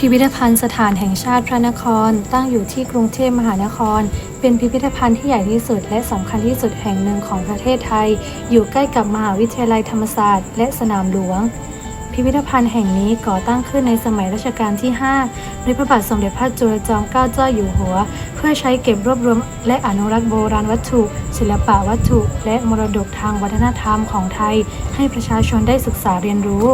พิพิธภัณฑ์สถานแห่งชาติพระนครตั้งอยู่ที่กรุงเทพมหานครเป็นพิพิธภัณฑ์ที่ใหญ่ที่สุดและสำคัญที่สุดแห่งหนึ่งของประเทศไทยอยู่ใกล้กับมหาวิทยาลัยธรรมศาสตร์และสนามหลวงพิพิธภัณฑ์แห่งนี้ก่อตั้งขึ้นในสมัยรัชกาลที่5โดยพระบาทสมเด็จพระจุลจอมเกล้าเจ้าอยู่หัวเพื่อใช้เก็บรวบรวมและอนุรักษ์โบราณวัตถุศิลปะวัตถุและมรดกทางวัฒนธรรมของไทยให้ประชาชนได้ศึกษาเรียนรู้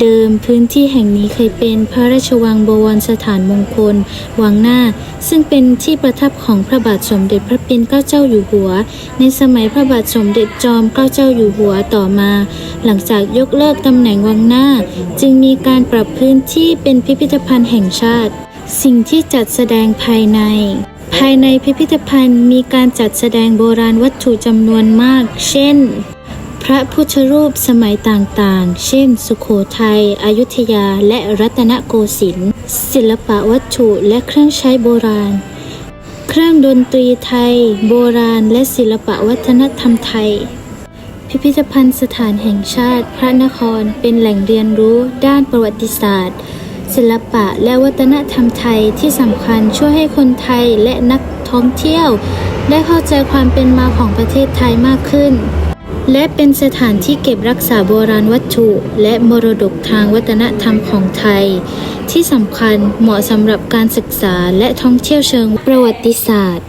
เดิมพื้นที่แห่งนี้เคยเป็นพระราชวังบวรสถานมงคลวังหน้าซึ่งเป็นที่ประทับของพระบาทสมเด็จพระปิ่นเกล้าเจ้าอยู่หัวในสมัยพระบาทสมเด็จจอมเกล้าเจ้าอยู่หัวต่อมาหลังจากยกเลิกตำแหน่งวังหน้าจึงมีการปรับพื้นที่เป็นพิพิธภัณฑ์แห่งชาติสิ่งที่จัดแสดงภายในพิพิธภัณฑ์มีการจัดแสดงโบราณวัตถุจำนวนมากเช่นพระพุทธรูปสมัยต่างๆเช่นสุโขทัยอยุธยาและรัตนโกสินทร์ศิลปะวัตถุและเครื่องใช้โบราณเครื่องดนตรีไทยโบราณและศิลปะวัฒนธรรมไทยพิพิธภัณฑ์สถานแห่งชาติพระนครเป็นแหล่งเรียนรู้ด้านประวัติศาสตร์ศิลปะและวัฒนธรรมไทยที่สำคัญช่วยให้คนไทยและนักท่องเที่ยวได้เข้าใจความเป็นมาของประเทศไทยมากขึ้นและเป็นสถานที่เก็บรักษาโบราณวัตถุและมรดกทางวัฒนธรรมของไทยที่สำคัญเหมาะสำหรับการศึกษาและท่องเที่ยวเชิงประวัติศาสตร์